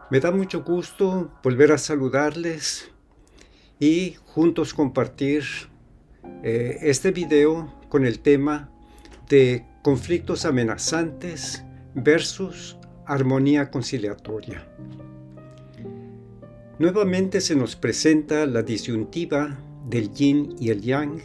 Me da mucho gusto volver a saludarles y juntos compartir este video con el tema de conflictos amenazantes versus armonía conciliatoria. Nuevamente se nos presenta la disyuntiva del yin y el yang,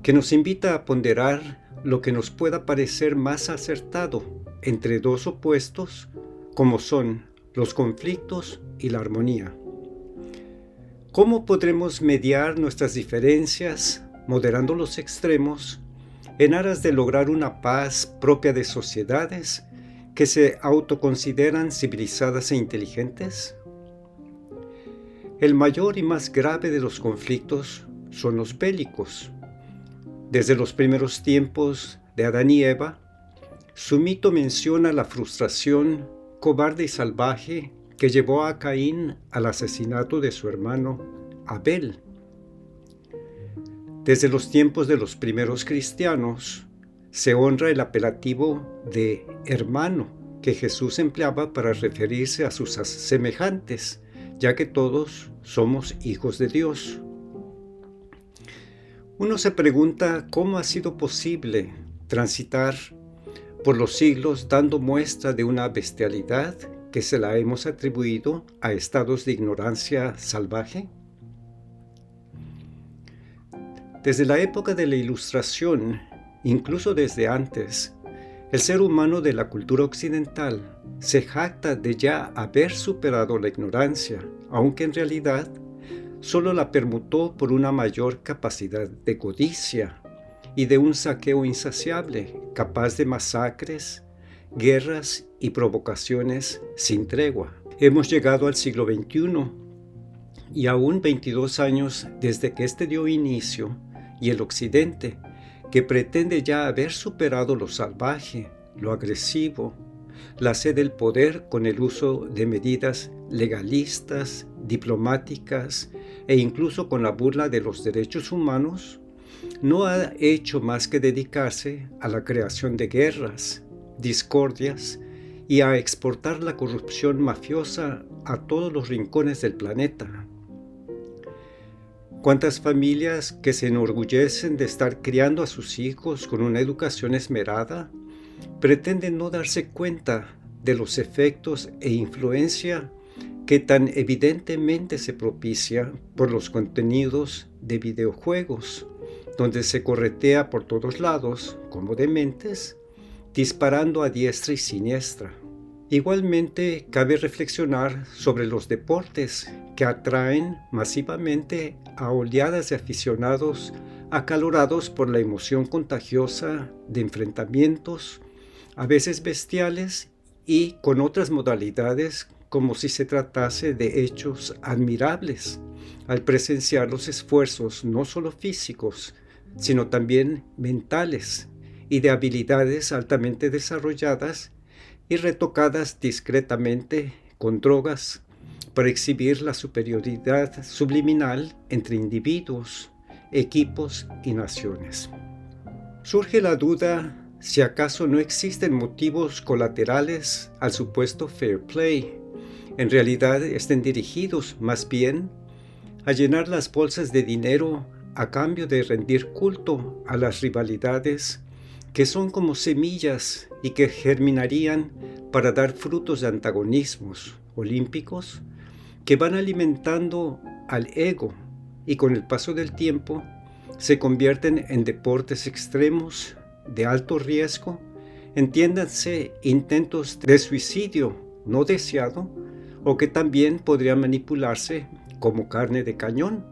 que nos invita a ponderar lo que nos pueda parecer más acertado entre dos opuestos, como son los conflictos y la armonía. ¿Cómo podremos mediar nuestras diferencias, moderando los extremos, en aras de lograr una paz propia de sociedades que se autoconsideran civilizadas e inteligentes? El mayor y más grave de los conflictos son los bélicos. Desde los primeros tiempos de Adán y Eva, su mito menciona la frustración cobarde y salvaje que llevó a Caín al asesinato de su hermano Abel. Desde los tiempos de los primeros cristianos, se honra el apelativo de hermano que Jesús empleaba para referirse a sus semejantes, ya que todos somos hijos de Dios. Uno se pregunta cómo ha sido posible transitar por los siglos dando muestra de una bestialidad que se la hemos atribuido a estados de ignorancia salvaje. Desde la época de la Ilustración, incluso desde antes, el ser humano de la cultura occidental se jacta de ya haber superado la ignorancia, aunque en realidad solo la permutó por una mayor capacidad de codicia y de un saqueo insaciable, capaz de masacres, guerras y provocaciones sin tregua. Hemos llegado al siglo XXI y aún 22 años desde que este dio inicio, y el Occidente, que pretende ya haber superado lo salvaje, lo agresivo, la sed del poder con el uso de medidas legalistas, diplomáticas e incluso con la burla de los derechos humanos, no ha hecho más que dedicarse a la creación de guerras, discordias y a exportar la corrupción mafiosa a todos los rincones del planeta. ¿Cuántas familias que se enorgullecen de estar criando a sus hijos con una educación esmerada pretenden no darse cuenta de los efectos e influencia que tan evidentemente se propicia por los contenidos de videojuegos, donde se corretea por todos lados, como dementes, disparando a diestra y siniestra? Igualmente, cabe reflexionar sobre los deportes que atraen masivamente a oleadas de aficionados acalorados por la emoción contagiosa de enfrentamientos, a veces bestiales y con otras modalidades como si se tratase de hechos admirables, al presenciar los esfuerzos no solo físicos, sino también mentales y de habilidades altamente desarrolladas y retocadas discretamente con drogas para exhibir la superioridad subliminal entre individuos, equipos y naciones. Surge la duda si acaso no existen motivos colaterales al supuesto fair play. En realidad estén dirigidos más bien a llenar las bolsas de dinero a cambio de rendir culto a las rivalidades que son como semillas y que germinarían para dar frutos de antagonismos olímpicos que van alimentando al ego y con el paso del tiempo se convierten en deportes extremos de alto riesgo, entiéndanse intentos de suicidio no deseado o que también podrían manipularse como carne de cañón,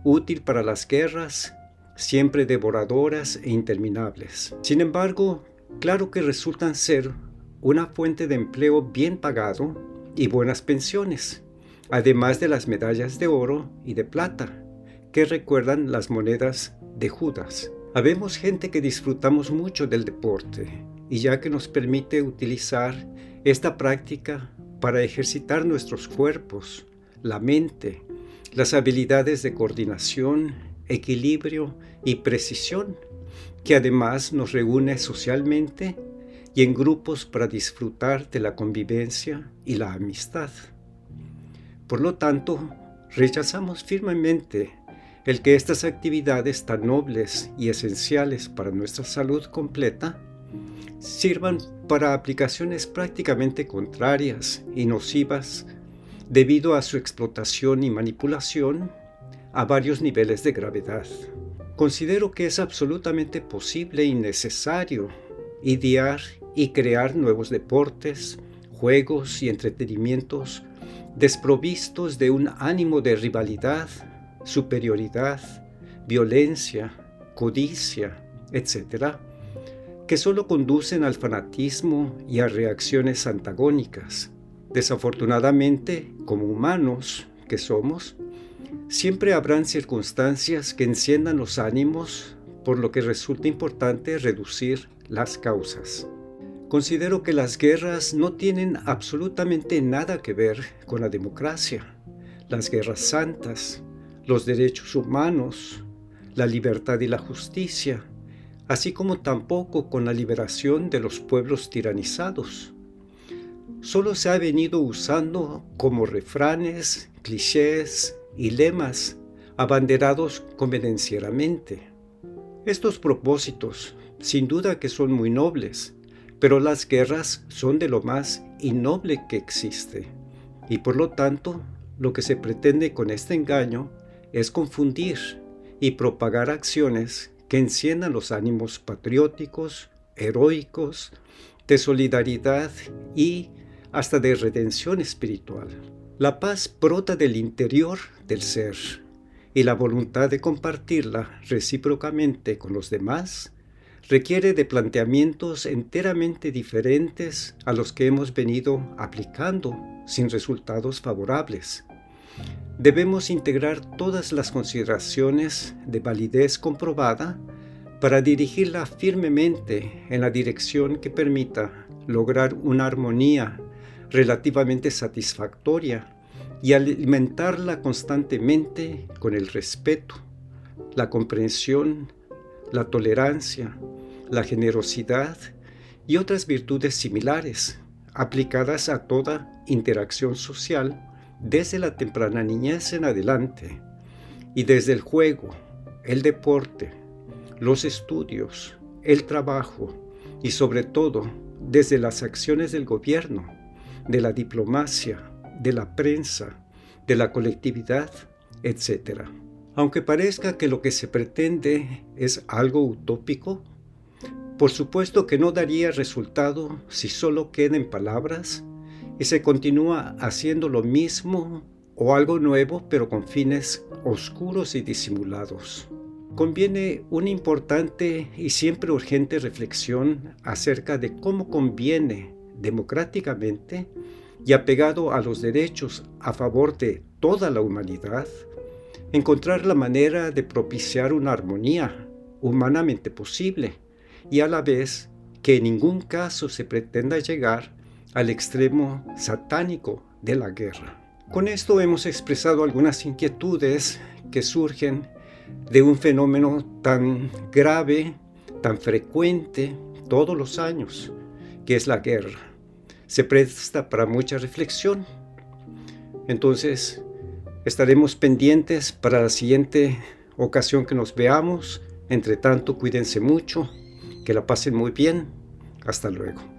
útil para las guerras, siempre devoradoras e interminables. Sin embargo, claro que resultan ser una fuente de empleo bien pagado y buenas pensiones, además de las medallas de oro y de plata, que recuerdan las monedas de Judas. Habemos gente que disfrutamos mucho del deporte, y ya que nos permite utilizar esta práctica para ejercitar nuestros cuerpos, la mente, las habilidades de coordinación, equilibrio y precisión, que además nos reúne socialmente y en grupos para disfrutar de la convivencia y la amistad. Por lo tanto, rechazamos firmemente el que estas actividades tan nobles y esenciales para nuestra salud completa sirvan para aplicaciones prácticamente contrarias y nocivas debido a su explotación y manipulación a varios niveles de gravedad. Considero que es absolutamente posible y necesario idear y crear nuevos deportes, juegos y entretenimientos desprovistos de un ánimo de rivalidad, superioridad, violencia, codicia, etc., que solo conducen al fanatismo y a reacciones antagónicas. Desafortunadamente, como humanos que somos, siempre habrán circunstancias que enciendan los ánimos, por lo que resulta importante reducir las causas. Considero que las guerras no tienen absolutamente nada que ver con la democracia, las guerras santas, los derechos humanos, la libertad y la justicia, así como tampoco con la liberación de los pueblos tiranizados. Solo se ha venido usando como refranes, clichés y lemas abanderados convenencieramente. Estos propósitos, sin duda que son muy nobles, pero las guerras son de lo más innoble que existe, y por lo tanto, lo que se pretende con este engaño es confundir y propagar acciones que enciendan los ánimos patrióticos, heroicos, de solidaridad y hasta de redención espiritual. La paz brota del interior del ser, y la voluntad de compartirla recíprocamente con los demás requiere de planteamientos enteramente diferentes a los que hemos venido aplicando sin resultados favorables. Debemos integrar todas las consideraciones de validez comprobada para dirigirla firmemente en la dirección que permita lograr una armonía relativamente satisfactoria y alimentarla constantemente con el respeto, la comprensión, la tolerancia, la generosidad y otras virtudes similares aplicadas a toda interacción social desde la temprana niñez en adelante, y desde el juego, el deporte, los estudios, el trabajo y sobre todo desde las acciones del gobierno, de la diplomacia, de la prensa, de la colectividad, etc. Aunque parezca que lo que se pretende es algo utópico, por supuesto que no daría resultado si solo queda en palabras y se continúa haciendo lo mismo o algo nuevo pero con fines oscuros y disimulados. Conviene una importante y siempre urgente reflexión acerca de cómo conviene democráticamente y apegado a los derechos a favor de toda la humanidad, encontrar la manera de propiciar una armonía humanamente posible y a la vez que en ningún caso se pretenda llegar al extremo satánico de la guerra. Con esto hemos expresado algunas inquietudes que surgen de un fenómeno tan grave, tan frecuente todos los años, que es la guerra. Se presta para mucha reflexión. Entonces, estaremos pendientes para la siguiente ocasión que nos veamos. Entre tanto, cuídense mucho, que la pasen muy bien. Hasta luego.